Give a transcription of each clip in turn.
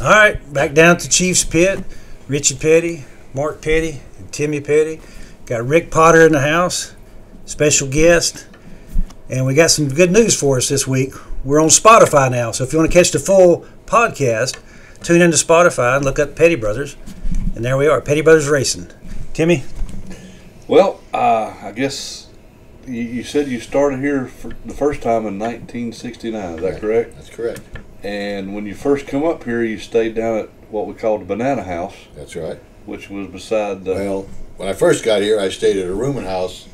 All right, back down to Chiefs Pit. Richie Petty, Mark Petty, and Timmy Petty. Got Rick Potter in the house, special guest. And we got some good news for us this week. We're on Spotify now, so if you want to catch the full podcast, tune into Spotify and look up Petty Brothers. And there we are, Petty Brothers Racing. Timmy? Well, I guess you said you started here for the first time in 1969, is that correct? That's correct. And when you first come up here, you stayed down at what we called the Banana House. That's right. Which was beside the... Well, when I first got here, I stayed at a rooming house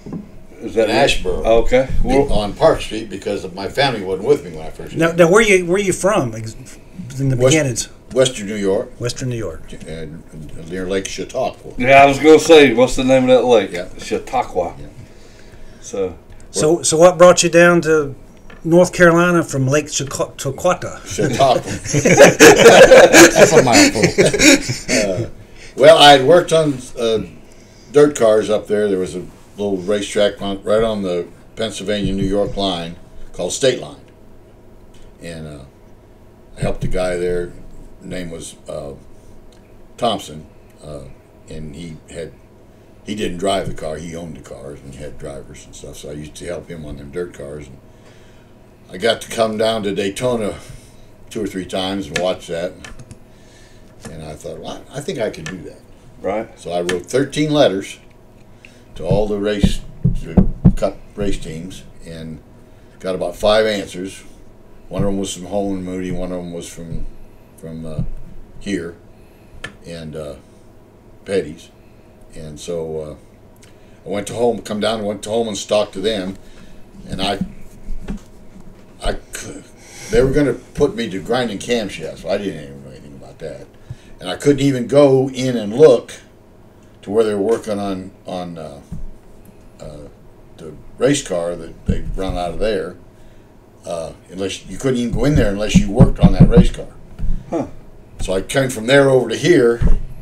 is that in Ashboro. Okay. Well, on Park Street because my family wasn't with me when I first Now, where you from in the beginnings? Western New York. Western New York. And near Lake Chautauqua. Yeah, I was going to say, what's the name of that lake? Yeah. Chautauqua. Yeah. So what brought you down to North Carolina from Lake Chautauqua? Chautauqua. That's a mouthful. Well, I had worked on dirt cars up there. There was a little racetrack right on the Pennsylvania-New York line called State Line. And I helped a guy there. His name was Thompson. And he didn't drive the car. He owned the cars and he had drivers and stuff. So I used to help him on them dirt cars. And I got to come down to Daytona 2 or 3 times and watch that. And I thought, well, I think I could do that. Right. So I wrote 13 letters to all the cup race teams and got about 5 answers. One of them was from Holman Moody. One of them was from here and Petty's. And so I went to home, went to home and talked to them. And they were going to put me to grinding camshafts. So I didn't even know anything about that. And I couldn't even go in and look to where they were working on the race car that they run out of there. Unless you couldn't even go in there unless you worked on that race car. Huh. So I came from there over to here,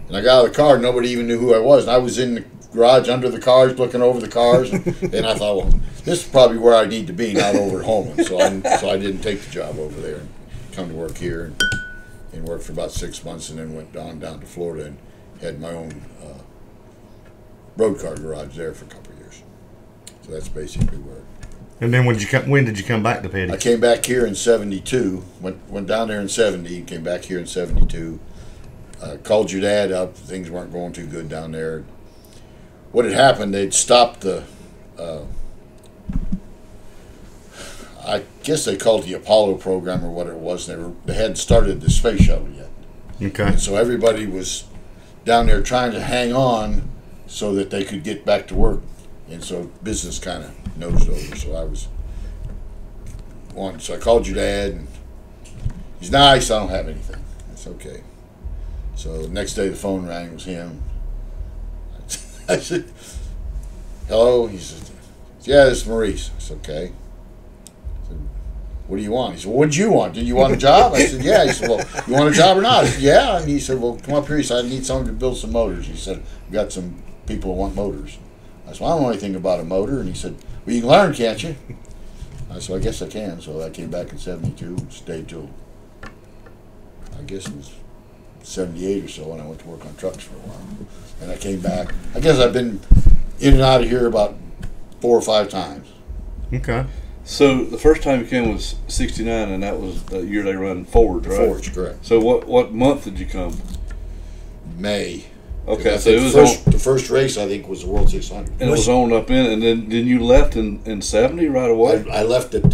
and I got out of the car. Nobody even knew who I was. And I was in the garage under the cars, looking over the cars. And I thought, well, this is probably where I need to be, not over at Holman. So I didn't take the job over there and come to work here and worked for about 6 months, and then went down to Florida and had my own road car garage there for a couple of years. So that's basically where. And then when did you come back to Petty? I came back here in 72. Went down there in 70 and came back here in 72. Called your dad up. Things weren't going too good down there. What had happened, they'd stopped the, I guess they called it the Apollo program or what it was. They hadn't started the space shuttle yet. Okay. And so everybody was down there trying to hang on so that they could get back to work. And so business kind of nosed over. So I called your dad, and he's nice. I don't have anything. That's okay. So the next day the phone rang. It was him. I said, hello? He said, yeah, this is Maurice. I said, okay. I said, what do you want? He said, well, what did you want? Did you want a job? I said, yeah. He said, well, you want a job or not? I said, yeah. And he said, well, come up here. He said, I need someone to build some motors. He said, I've got some people who want motors. I said, well, I don't know anything about a motor. And he said, well, you can learn, can't you? I said, I guess I can. So I came back in 72 and stayed till, I guess it was 78 or so when I went to work on trucks for a while. And I came back. I guess I've been in and out of here about 4 or 5 times. Okay. So the first time you came was 69, and that was the year they run Fords, right? Fords, correct. So what month did you come? May. Okay, so it was the first race, I think, was the World 600. And it was on up in, and then you left in 70 right away? I left at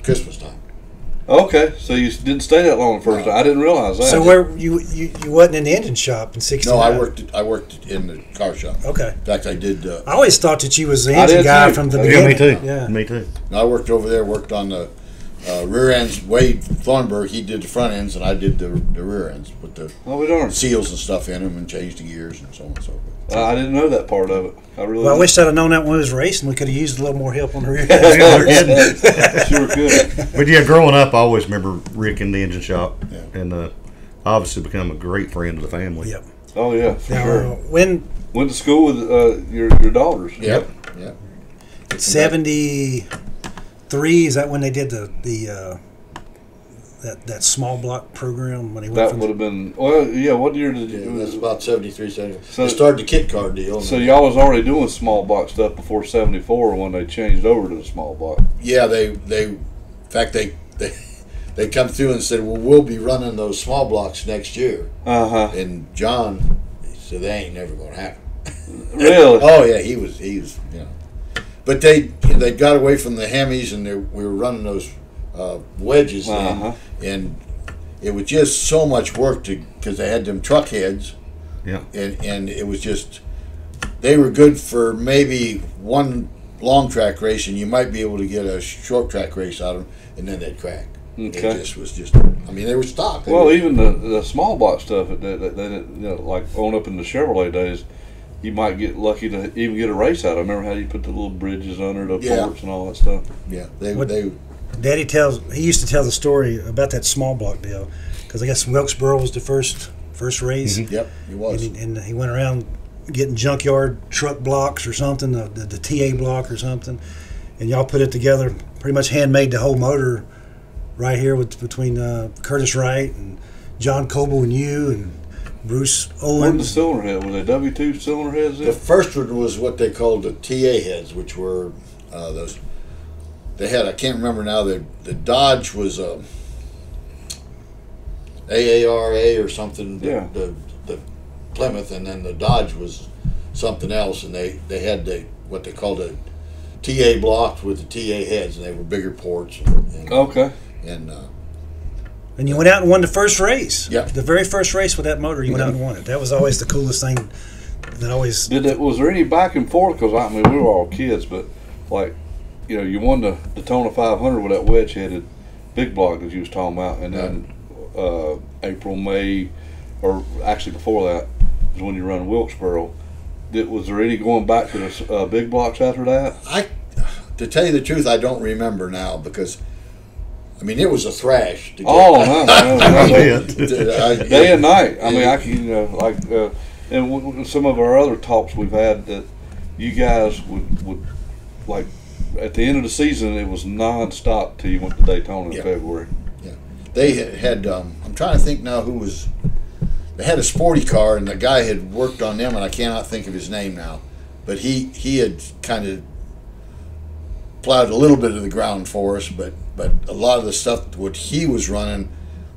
Christmas time. Okay, so you didn't stay that long the first time. I didn't realize that. So where you wasn't in the engine shop in 69? No, I worked in the car shop. Okay. In fact, I did. I always thought that you was the engine guy from the beginning. Yeah, me too. Yeah, me too. No, I worked over there. Worked on the rear ends. Wade Thornburg, he did the front ends, and I did the rear ends. Put the seals and stuff in them, and changed the gears and so on and so forth. I didn't know that part of it. I wish I'd have known that when I was racing. We could have used a little more help on the rear. Sure could. But yeah, growing up, I always remember Rick in the engine shop, and obviously become a great friend of the family. Yep. Oh yeah, for sure. Went to school with your daughters. Yep. 73. Is that when they did the that small block program when he went That from would have been, well, yeah, what year did Yeah, you that's about 73, 74. So- They started the kit car deal. So y'all was already doing small block stuff before 74 when they changed over to the small block. Yeah, in fact, they come through and said, well, we'll be running those small blocks next year. Uh-huh. And John, he said, that ain't never going to happen. Really? Oh, yeah, he was, But they got away from the Hemis, and we were running those wedges Uh-huh. and it was just so much work because they had them truck heads. Yeah. And it was just, they were good for maybe one long track race, and you might be able to get a short track race out of them, and then they'd crack. Okay. It just was just, I mean, they were stock. Well, even the small block stuff, like on up in the Chevrolet days, you might get lucky to even get a race out. I remember how you put the little bridges under the ports and all that stuff. Yeah, Daddy he used to tell the story about that small block deal, because I guess Wilkesboro was the first race. Mm-hmm. Yep, he was. And he went around getting junkyard truck blocks or something, the TA block or something, and y'all put it together, pretty much handmade the whole motor right here between Curtis Wright and John Coble and you and Bruce What Owen. the cylinder head? Were they W2 cylinder heads The then? first one was what they called the TA heads, which were those. They had, I can't remember now. The Dodge was AARA or something. Yeah. The Plymouth, and then the Dodge was something else, and they had what they called a TA block with the TA heads, and they were bigger ports. And Okay. And you went out and won the first race. Yeah. The very first race with that motor, you went out and won it. That was always the coolest thing. Was there any back and forth? Because I mean, we were all kids, but like, you won the Daytona 500 with that wedge-headed big block that you was talking about, and then April, May, or actually before that was when you run Wilkesboro. Was there any going back to the big blocks after that? To tell you the truth, I don't remember now because, I mean, it was a thrash. To get day and night. I mean, I can and some of our other talks we've had that you guys would like at the end of the season it was non-stop till you went to Daytona in February. Yeah, they had. I'm trying to think now who was. They had a sporty car, and the guy had worked on them, and I cannot think of his name now, but he had kind of plowed a little bit of the ground for us, but a lot of the stuff what he was running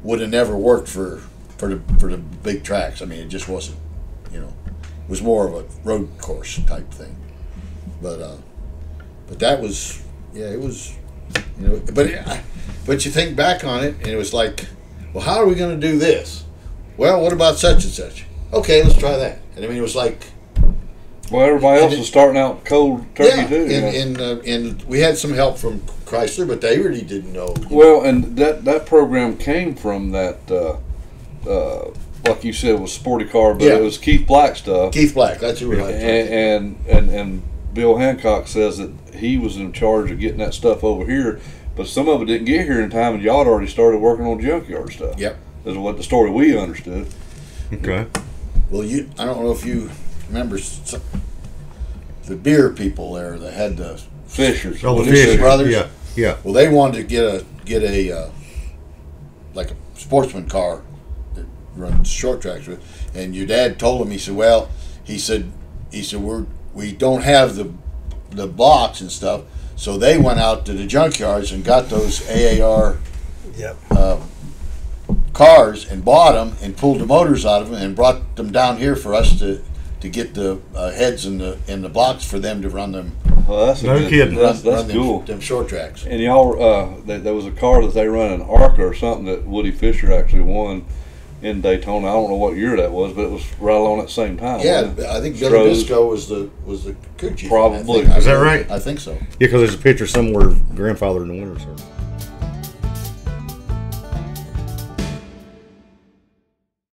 would have never worked for the big tracks. I mean, it just wasn't. It was more of a road course type thing. But that was, it was, but you think back on it, and it was like, well, how are we going to do this? Well, what about such and such? Okay, let's try that. And I mean, it was like, well, everybody else was starting out cold turkey too. And we had some help from Chrysler, but they really didn't know. Well, and that program came from that, like you said, was sporty car, but it was Keith Black stuff. Keith Black, that's who we had. And Bill Hancock says that he was in charge of getting that stuff over here, but some of it didn't get here in time, and y'all had already started working on junkyard stuff. Yep. Is what the story we understood. Okay. Well, I don't know if you remember the beer people there that had the Fishers. Oh, the Fisher Fisher brothers. Yeah, yeah. Well, they wanted to get a like a sportsman car that runs short tracks with, and your dad told him. He said, "Well, he said we don't have the blocks and stuff." So they went out to the junkyards and got those AAR cars and bought them and pulled the motors out of them and brought them down here for us to get the heads and the blocks for them to run them. Well, that's No kidding. That's run cool. Them short tracks. And y'all, there was a car that they run, an Arca or something, that Woody Fisher actually won in Daytona. I don't know what year that was, but it was right along at the same time. Yeah, I think Billy Bisco was the crew chief. Probably. Is that right? I think so. Yeah, because there's a picture somewhere grandfather in the winter. So.